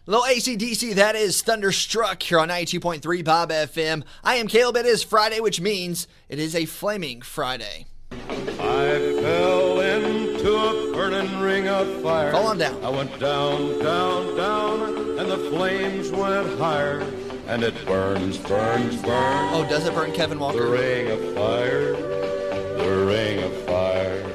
Little AC/DC, that is Thunderstruck here on 92.3 Bob FM. I am Caleb. It is Friday, which means it is a flaming Friday. I fell into a burning ring of fire. Fall on down. I went down, down, down, and the flames went higher. And it burns, burns, burns. Oh, does it burn Kevin Walker? The ring of fire, the ring of fire.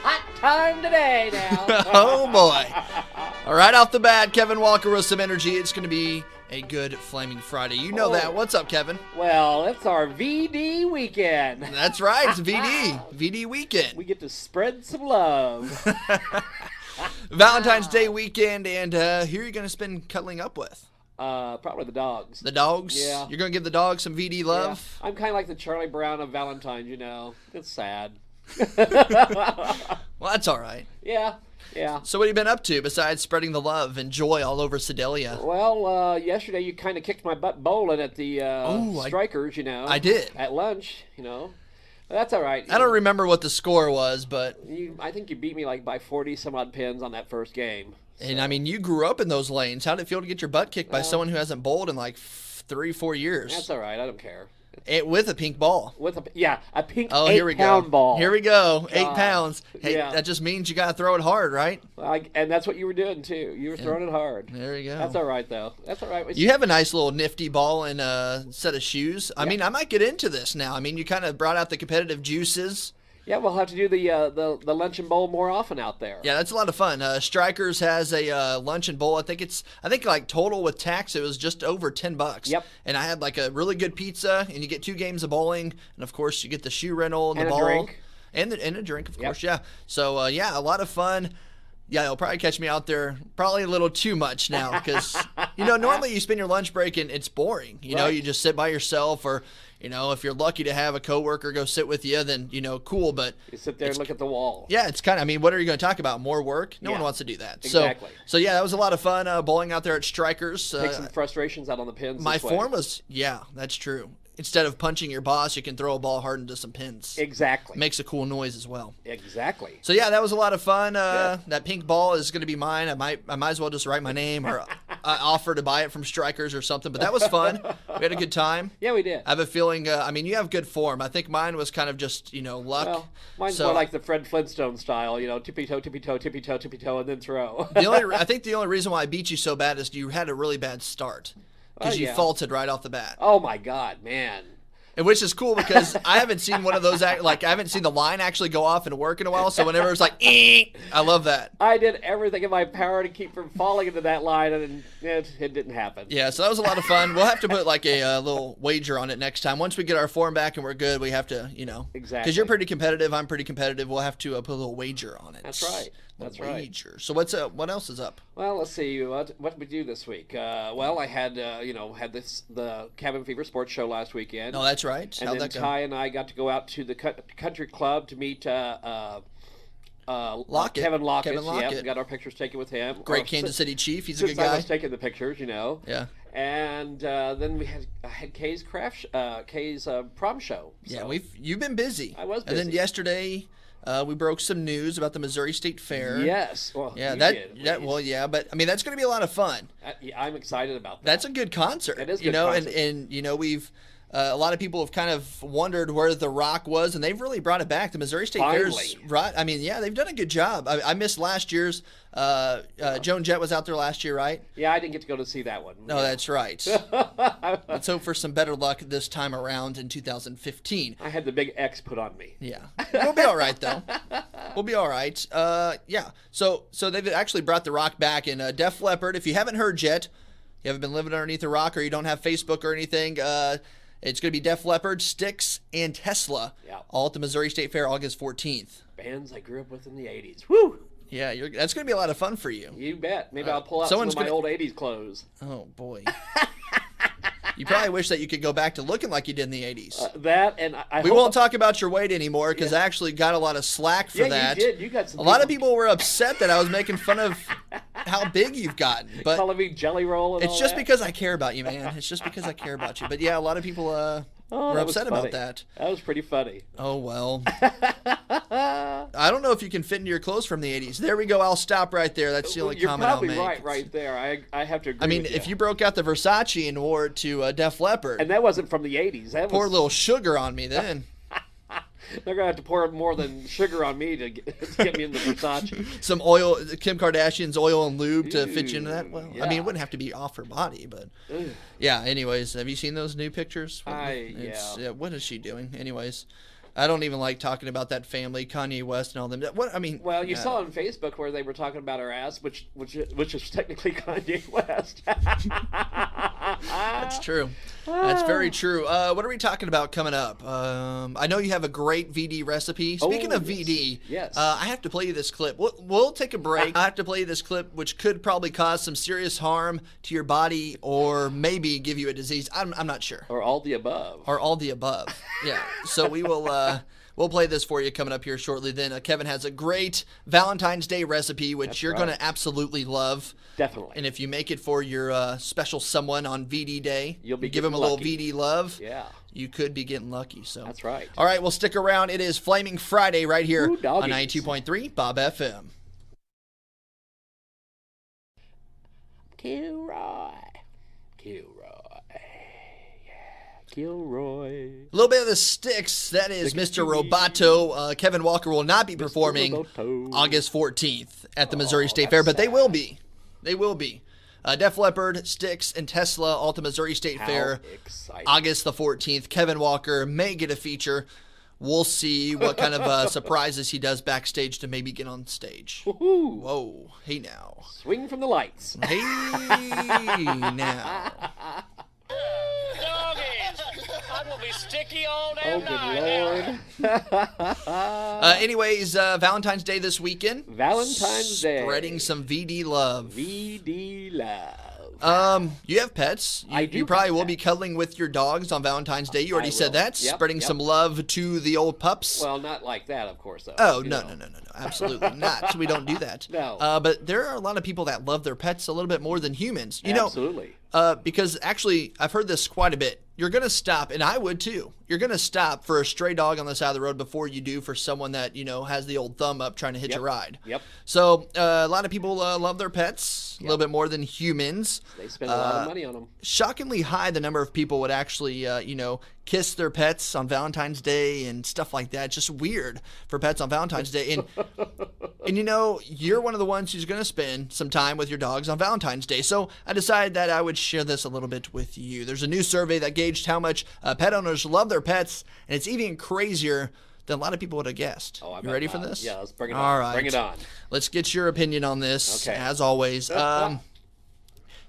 Hot time today now. Oh, boy. All right, off the bat, Kevin Walker with some energy. It's going to be a good flaming Friday. You know that. What's up, Kevin? Well, it's our VD weekend. That's right. It's VD. VD weekend. We get to spread some love. Valentine's Day weekend, and who are you going to spend cuddling up with? Probably the dogs. The dogs? Yeah. You're going to give the dogs some VD love? Yeah. I'm kind of like the Charlie Brown of Valentines, you know. It's sad. Well, that's all right. Yeah. So what have you been up to besides spreading the love and joy all over Sedalia? Well, yesterday you kind of kicked my butt bowling at the Strikers, you know. I did. At lunch, you know. But that's all right. I don't remember what the score was, but... I think you beat me like by 40-some-odd pins on that first game. So. And, I mean, you grew up in those lanes. How did it feel to get your butt kicked by someone who hasn't bowled in like 3-4 years? That's all right. I don't care. With a pink ball. A pink 8-pound ball. ball. Here we go. God. 8 pounds. Hey, Yeah. That just means you got to throw it hard, right? And that's what you were doing, too. You were throwing it hard. There you go. That's all right, though. That's all right. You have a nice little nifty ball and a set of shoes. I mean, I might get into this now. I mean, you kind of brought out the competitive juices. Yeah, we'll have to do the lunch and bowl more often out there. Yeah, that's a lot of fun. Strikers has a lunch and bowl. I think like total with tax it was just over $10. Yep. And I had like a really good pizza, and you get 2 games of bowling, and of course you get the shoe rental and the ball, drink. and a drink, of course. Yeah. So a lot of fun. Yeah, you'll probably catch me out there probably a little too much now because normally you spend your lunch break and it's boring. You know, you just sit by yourself or. If you're lucky to have a coworker go sit with you, then, cool, but... You sit there and look at the wall. Yeah, it's kind of, what are you going to talk about? More work? No one wants to do that. Exactly. So that was a lot of fun bowling out there at Strikers. Take some frustrations out on the pins. My form was, that's true. Instead of punching your boss, you can throw a ball hard into some pins. Exactly. Makes a cool noise as well. Exactly. So that was a lot of fun. That pink ball is going to be mine. I might as well just write my name or offer to buy it from Strikers or something. But that was fun. We had a good time. Yeah, we did. I have a feeling. You have good form. I think mine was kind of just luck. Well, mine's more like the Fred Flintstone style. Tippy toe, tippy toe, tippy toe, tippy toe, and then throw. I think the only reason why I beat you so bad is you had a really bad start because you faulted right off the bat. Oh my God, man. And which is cool because I haven't seen one of those, I haven't seen the line actually go off and work in a while. So whenever it's like, I love that. I did everything in my power to keep from falling into that line, and it didn't happen. Yeah, so that was a lot of fun. We'll have to put like a little wager on it next time. Once we get our form back and we're good, we have to, Exactly. Because you're pretty competitive, I'm pretty competitive. We'll have to put a little wager on it. That's right. Wager. So what else is up? Well, let's see. What did we do this week? I had the Cabin Fever Sports Show last weekend. Oh, that's right. And How'd then that go? Ty and I got to go out to the country club to meet Lockett. Kevin Lockett. Kevin Lockett. Yeah, we got our pictures taken with him. Great Kansas City Chief. He's a good guy. I was taking the pictures, Yeah. And then I had Kay's prom show. So. Yeah, you've been busy. I was busy. And then yesterday. We broke some news about the Missouri State Fair. Yes. Well, yeah, but that's going to be a lot of fun. I'm excited about that. That's a good concert. It is a good concert. And we've a lot of people have kind of wondered where The Rock was, and they've really brought it back. The Missouri State Fair's right. They've done a good job. I missed last year's. Joan Jett was out there last year, right? Yeah, I didn't get to go to see that one. No, that's right. Let's hope for some better luck this time around in 2015. I had the big X put on me. Yeah. We'll be all right, though. We'll be all right. So they've actually brought The Rock back in Def Leppard. If you haven't heard yet, you haven't been living underneath a rock or you don't have Facebook or anything, it's going to be Def Leppard, Styx, and Tesla, all at the Missouri State Fair August 14th. Bands I grew up with in the 80s. Woo! Yeah, that's going to be a lot of fun for you. You bet. Maybe I'll pull out some of my old 80s clothes. Oh, boy. You probably wish that you could go back to looking like you did in the 80s. We won't talk about your weight anymore because I actually got a lot of slack for that. Yeah, you did. You got some. A lot of people were upset that I was making fun of how big you've gotten. But calling me Jelly Roll and it's all just that. because I care about you, man. It's just because I care about you. But yeah, a lot of people were upset about that. That was pretty funny. Oh, well. I don't know if you can fit into your clothes from the 80s. There we go. I'll stop right there. That's the only comment I'll make. You're probably right there. I have to agree with you. If you broke out the Versace and wore it to Def Leppard. And that wasn't from the 80s. That pour was... a little sugar on me then. They're going to have to pour more than sugar on me to get me in the Versace. Some oil, Kim Kardashian's oil and lube to fit you into that. Well, yeah. I mean, it wouldn't have to be off her body, but yeah. Anyways, have you seen those new pictures? Yeah. What is she doing? Anyways, I don't even like talking about that family, Kanye West and all them. What I mean. Well, you saw on Facebook where they were talking about her ass, which is technically Kanye West. That's true. That's very true. What are we talking about coming up? I know you have a great VD recipe. Speaking of VD, yes. I have to play you this clip. We'll take a break. I have to play you this clip, which could probably cause some serious harm to your body or maybe give you a disease. I'm not sure. Or all the above. Yeah. So we will... We'll play this for you coming up here shortly. Then Kevin has a great Valentine's Day recipe, which you're going to absolutely love. Definitely. And if you make it for your special someone on VD Day, you'll be give him a lucky. little VD love. Yeah. You could be getting lucky. So that's right. All right, well, stick around. It is Flaming Friday right here on doggies. 92.3 Bob FM. Kilroy. Kilroy. A little bit of the sticks. That is Mr. Roboto. Kevin Walker will not be performing August 14th at the Missouri State Fair, but they will be. They will be. Def Leppard, Styx, and Tesla at the Missouri State Fair, exciting. August the 14th. Kevin Walker may get a feature. We'll see what kind of surprises he does backstage to maybe get on stage. Woohoo. Whoa. Hey now. Swing from the lights. Hey now. I'm gonna be sticky all day. Oh, good Lord. Anyways, Valentine's Day this weekend. Valentine's Day. Spreading some VD love. VD love. You have pets. You probably will be cuddling with your dogs on Valentine's Day. You already said that. Yep, Spreading some love to the old pups. Well, not like that, of course, though. Oh, no. Absolutely not. We don't do that. No. But there are a lot of people that love their pets a little bit more than humans. Absolutely. Because actually, I've heard this quite a bit. You're going to stop, and I would too. You're going to stop for a stray dog on the side of the road before you do for someone that, has the old thumb up trying to hitch a ride. Yep. So a lot of people love their pets a little bit more than humans. They spend a lot of money on them. Shockingly high, the number of people would actually, kiss their pets on Valentine's Day and stuff like that. It's just weird for pets on Valentine's Day. And you're one of the ones who's going to spend some time with your dogs on Valentine's Day. So I decided that I would share this a little bit with you. There's a new survey that gauged how much pet owners love their pets, and it's even crazier than a lot of people would have guessed. Oh, you ready for this? Yeah, let's bring it on. All right. Bring it on. Let's get your opinion on this, as always.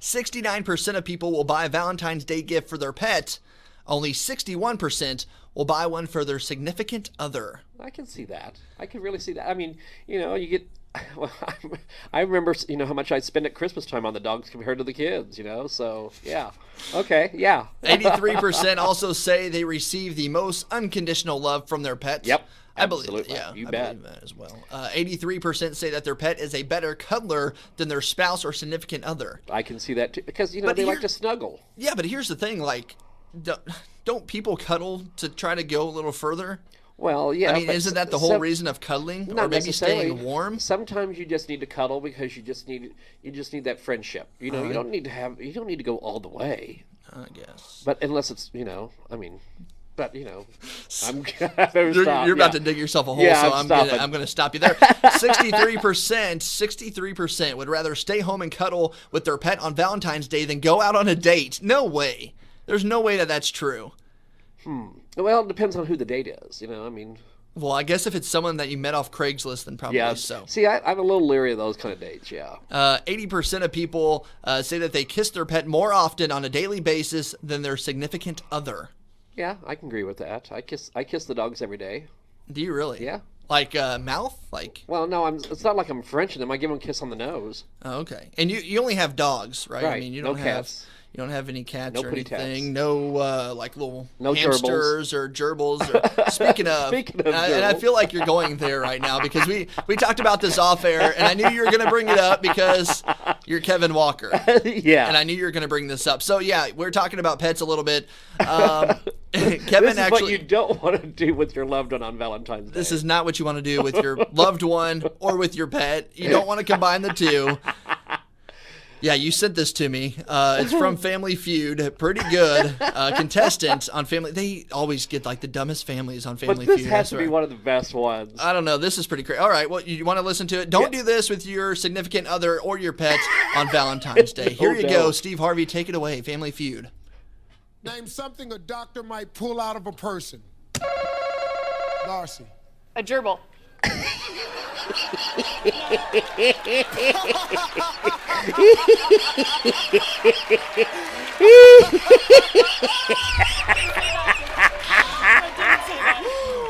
69% of people will buy a Valentine's Day gift for their pet. Only 61% will buy one for their significant other. I can see that. I can really see that. I mean, you get... Well, I remember, how much I'd spend at Christmas time on the dogs compared to the kids, So, yeah. Okay, yeah. 83% also say they receive the most unconditional love from their pets. Yep. I believe absolutely. that. Yeah, you I bet. believe that as well. 83% say that their pet is a better cuddler than their spouse or significant other. I can see that too, because they like to snuggle. Yeah, but here's the thing: don't people cuddle to try to go a little further? Well, yeah. I mean, isn't that the whole reason of cuddling, not or maybe necessarily. staying warm? Sometimes you just need to cuddle because you just need that friendship. You don't need to go all the way. I guess. But unless it's But I'm you're about to dig yourself a hole, so I'm going to stop you there. 63% would rather stay home and cuddle with their pet on Valentine's Day than go out on a date. No way. There's no way that that's true. Well, it depends on who the date is. Well, I guess if it's someone that you met off Craigslist, then probably so. See, I'm a little leery of those kind of dates, yeah. 80% of people say that they kiss their pet more often on a daily basis than their significant other. Yeah, I can agree with that. I kiss the dogs every day. Do you really? Yeah. Like mouth? Well, no, it's not like I'm Frenching them. I give them a kiss on the nose. Oh, okay. And you only have dogs, right? Right. I mean, you no don't cats. You don't have any cats No or pretty anything. cats. No little No hamsters or gerbils. Or, speaking of, Speaking of and I feel like you're going there right now because we talked about this off air, and I knew you were going to bring it up because you're Kevin Walker. Yeah. And I knew you were going to bring this up. So yeah, we're talking about pets a little bit. Kevin This is actually. what you don't want to do with your loved one on Valentine's Day. This is not what you want to do with your loved one or with your pet. You don't want to combine the two. Yeah, you sent this to me. It's from Family Feud. Pretty good. Contestants on Family. They always get like the dumbest families on Family But this Feud. has to be one of the best ones. I don't know. This is pretty crazy. All right. Well, you want to listen to it? Don't do this with your significant other or your pet on Valentine's Day. Here you go. Steve Harvey, take it away. Family Feud. Name something a doctor might pull out of a person. Darcy. A gerbil.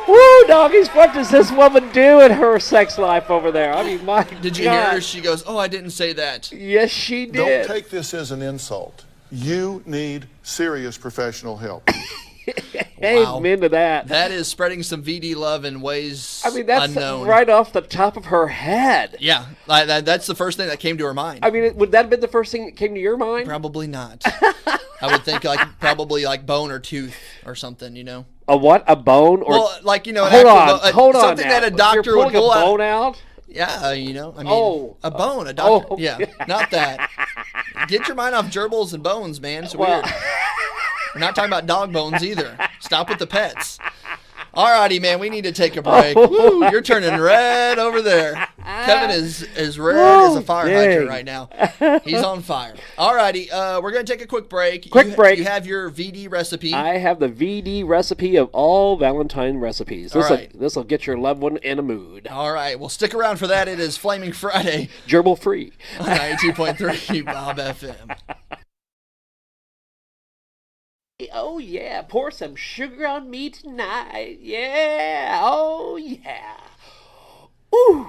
Woo, doggies, what does this woman do in her sex life over there? I mean, my Did you God. hear her? She goes, "Oh, I didn't say that." Yes, she did. Don't take this as an insult. You need serious professional help. Wow. Amen to that. That is spreading some VD love in ways I mean, that's unknown. right off the top of her head. Yeah, that's the first thing that came to her mind. I mean, would that have been the first thing that came to your mind? Probably not. I would think probably bone or tooth or something, you know. A what? A bone? Or Well, like, you know, an hold actual on, hold on. something now. that a doctor You're would pulling pull a out. bone out. Yeah, you know, I mean, Oh. a bone, a doctor. Oh, Yeah, not that. Get your mind off gerbils and bones, man. It's Well- weird. We're not talking about dog bones either. Stop with the pets. Alrighty, man, we need to take a break. Woo, you're turning red over there. Kevin is as red as a fire hydrant dang. right now. He's on fire. Alrighty, we're going to take a quick break. Quick break. You have your VD recipe. I have the VD recipe of all Valentine recipes. All right. This will get your loved one in a mood. All right, well, stick around for that. It is Flaming Friday Gerbil free. on 92.3 Bob FM. Oh yeah, pour some sugar on me tonight. Yeah. Oh yeah. Ooh.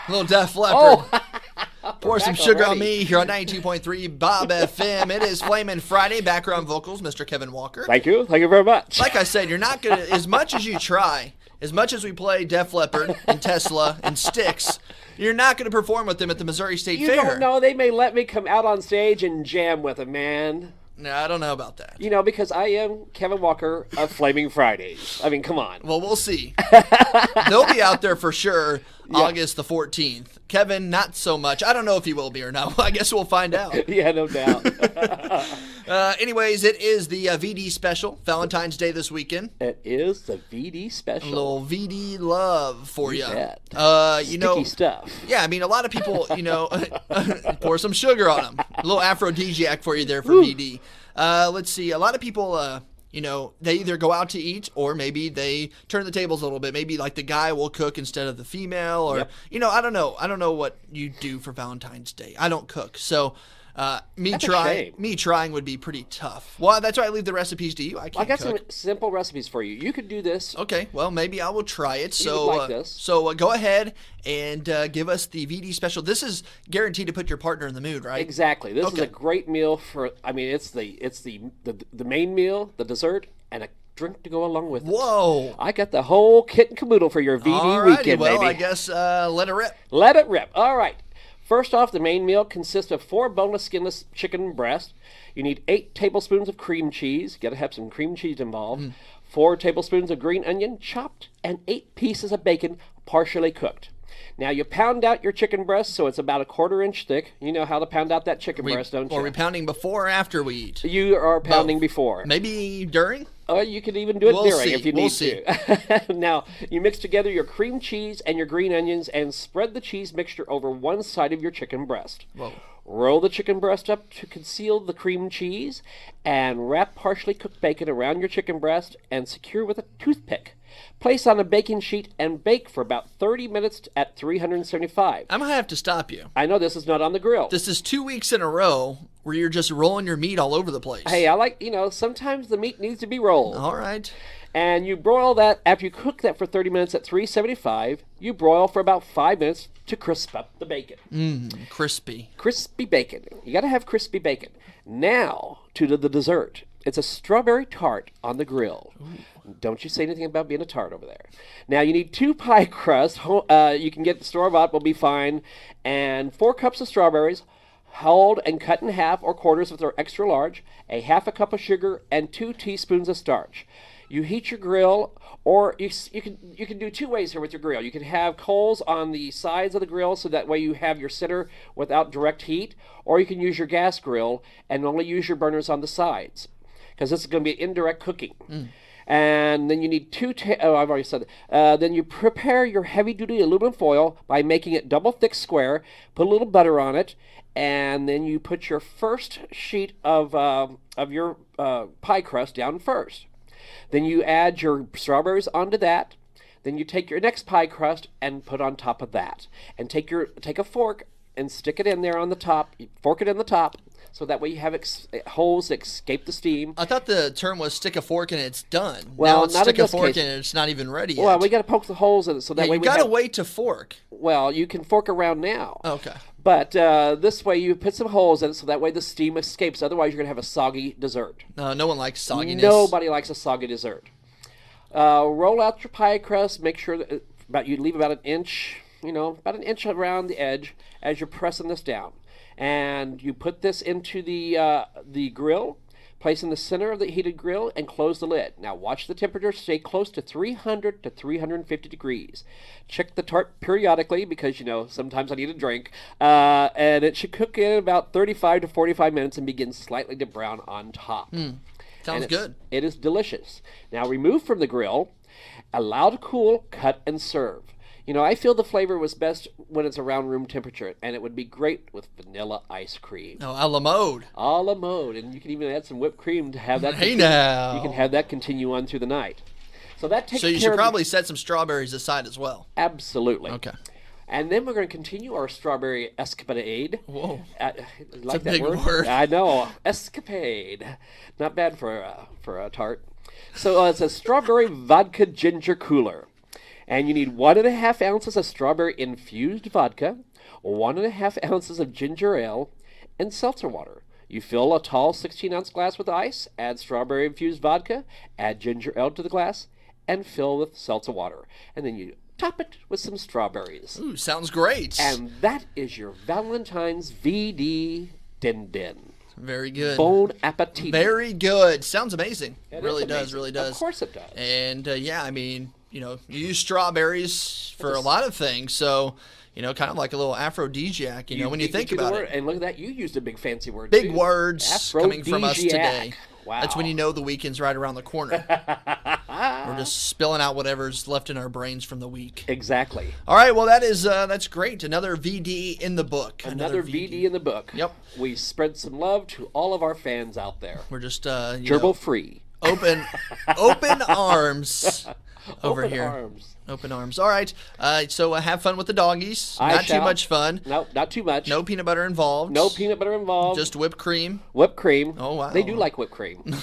Little Def Leppard. Oh. Pour some back sugar on already. me here on 92.3 Bob FM. It is Flamin' Friday. Background vocals, Mr. Kevin Walker. Thank you. Thank you very much. Like I said, you're not going to, as much as you try, as much as we play Def Leppard and Tesla and Styx, you're not going to perform with them at the Missouri State you Fair. don't know. They may let me come out on stage and jam with them, man. No, I don't know about that. You know, because I am Kevin Walker of Flaming Fridays. I mean, come on. Well, we'll see. They'll be out there for sure August the 14th. Kevin, not so much. I don't know if he will be or not. I guess we'll find out. Yeah, no doubt. Anyways, it is the VD special, Valentine's Day this weekend. It is the VD A special. little VD love for you. bet. You know, Sticky stuff. yeah, I mean, a lot of people, you know, pour some sugar on them. A little aphrodisiac for you there for VD. Let's see. A lot of people, you know, they either go out to eat or maybe they turn the tables a little bit. Maybe like the guy will cook instead of the female, or you know, I don't know. I don't know what you do for Valentine's Day. I don't cook, so. Me That's a trying shame. would be pretty tough. Well, that's why I leave the recipes to you. I I can't got cook. some simple recipes for you. You could do this. Okay, well, maybe I will try it. So, would like this. so go ahead and give us the VD special. This is guaranteed to put your partner in the mood, right? Exactly. This is Okay. a great meal for. I mean, it's the main meal, the dessert, and a drink to go along with it. Whoa. I got the whole kit and caboodle for your VD Alrighty, weekend, well, baby. I guess let it rip. Let it rip. All right. First off, the main meal consists of 4 boneless, skinless chicken breasts. You need 8 tablespoons of cream cheese. Got to have some cream cheese involved. 4 tablespoons of green onion chopped, and 8 pieces of bacon partially cooked. Now you pound out your chicken breast so it's about a 1/4 inch thick. You know how to pound out that chicken breast, don't you? Are we pounding before or after we eat? You are pounding Both. before. Maybe during? You could even do it We'll during see. if you We'll need see. to. Now, you mix together your cream cheese and your green onions and spread the cheese mixture over one side of your chicken breast. Whoa. Roll the chicken breast up to conceal the cream cheese and wrap partially cooked bacon around your chicken breast and secure with a toothpick. Place on a baking sheet and bake for about 30 minutes at 375. I'm going to have to stop you. I know this is not on the grill. This is 2 weeks in a row where you're just rolling your meat all over the place. Hey, I like, sometimes the meat needs to be rolled. All right. And you broil that, after you cook that for 30 minutes at 375, you broil for about 5 minutes to crisp up the bacon. Crispy. Crispy bacon. You got to have crispy bacon. Now, to the dessert. It's a strawberry tart on the grill. Don't you say anything about being a tart over there. Now, you need 2 pie crusts. You can get store-bought, will be fine. And 4 cups of strawberries, Hold and cut in half or quarters if they're extra large, a half a cup of sugar, and 2 teaspoons of starch. You heat your grill, or you can do 2 ways here with your grill. You can have coals on the sides of the grill so that way you have your center without direct heat, or you can use your gas grill and only use your burners on the sides, because this is going to be indirect cooking. And then you need I've already said that. Then you prepare your heavy-duty aluminum foil by making it double thick square, put a little butter on it, and then you put your first sheet of your pie crust down first. Then you add your strawberries onto that. Then you take your next pie crust and put on top of that. And take a fork and stick it in there on the top. Fork it in the top, so that way you have holes that escape the steam. I thought the term was stick a fork and it's done. Well, now it's not stick in a this fork case. and it's not even ready yet. Well, we got to poke the holes in it so that Yeah, way you we gotta have... wait to fork. Well, you can fork around now. Okay. But this way you put some holes in it so that way the steam escapes. Otherwise, you're going to have a soggy dessert. No one likes sogginess. Nobody likes a soggy dessert. Roll out your pie crust. Make sure that you leave about an inch, about an inch around the edge as you're pressing this down. And you put this into the grill, place in the center of the heated grill, and close the lid. Now watch the temperature stay close to 300 to 350 degrees. Check the tart periodically because, sometimes I need a drink. And it should cook in about 35 to 45 minutes and begin slightly to brown on top. Sounds good. It is delicious. Now remove from the grill, allow to cool, cut, and serve. I feel the flavor was best when it's around room temperature, and it would be great with vanilla ice cream. Oh, a la mode. A la mode, and you can even add some whipped cream to have that. Hey now. You can have that continue on through the night. So that takes So you care should of probably set some strawberries aside as well. Absolutely. Okay. And then we're going to continue our strawberry escapade. Whoa. Like a that big word. I know. Escapade. Not bad for a tart. So it's a strawberry vodka ginger cooler. And you need 1.5 ounces of strawberry-infused vodka, 1.5 ounces of ginger ale, and seltzer water. You fill a tall 16-ounce glass with ice, add strawberry-infused vodka, add ginger ale to the glass, and fill with seltzer water. And then you top it with some strawberries. Ooh, sounds great. And that is your Valentine's VD Din Din. Very good. Bon appetit. Very good. Sounds amazing. It really is does, amazing. really does. Of course it does. And you use strawberries for a lot of things. So, kind of like a little aphrodisiac, when you think about it. And look at that, you used a big fancy word. Big too. words coming from us today. Aphrodisiac. Wow. That's when you know the weekend's right around the corner. We're just spilling out whatever's left in our brains from the week. Exactly. All right, well that's great. Another VD in the book. Another VD in the book. Yep. We spread some love to all of our fans out there. We're just Gerbil free. open arms over Open here. arms. Open arms. All right. So have fun with the doggies. I Not too shall. much fun. No, not too much. No peanut butter involved. No peanut butter involved. Just whipped cream. whipped cream. Oh, wow. They do like whipped cream.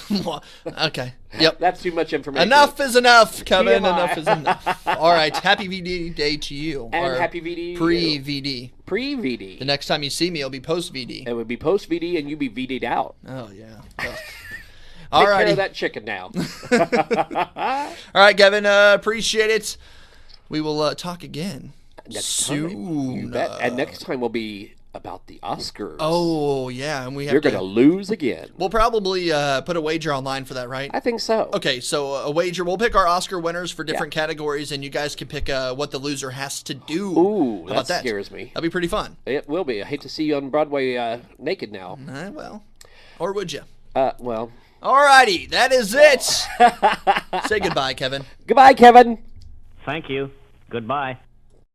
Okay. Yep. That's too much information. Enough is enough, Kevin. TMI. Enough is enough. All right. Happy VD day to you. And Or happy VD to you. Pre-VD. Pre-VD. The next time you see me, it'll be post-VD. It would be post-VD and you'd be VD'd out. Oh, yeah. Ugh. Take All care righty. of that chicken now. All right, Kevin. Appreciate it. We will talk again Next time. soon. You bet. And next time will be about the Oscars. Oh, yeah. And we have You're going to lose again. We'll probably put a wager online for that, right? I think so. Okay, so a wager. We'll pick our Oscar winners for different categories, and you guys can pick what the loser has to do. Ooh, How about that scares me. That'd be pretty fun. It will be. I hate to see you on Broadway naked now. Well, or would you? Well. Alrighty, that is it. Say goodbye, Kevin. Goodbye, Kevin. Thank you. Goodbye.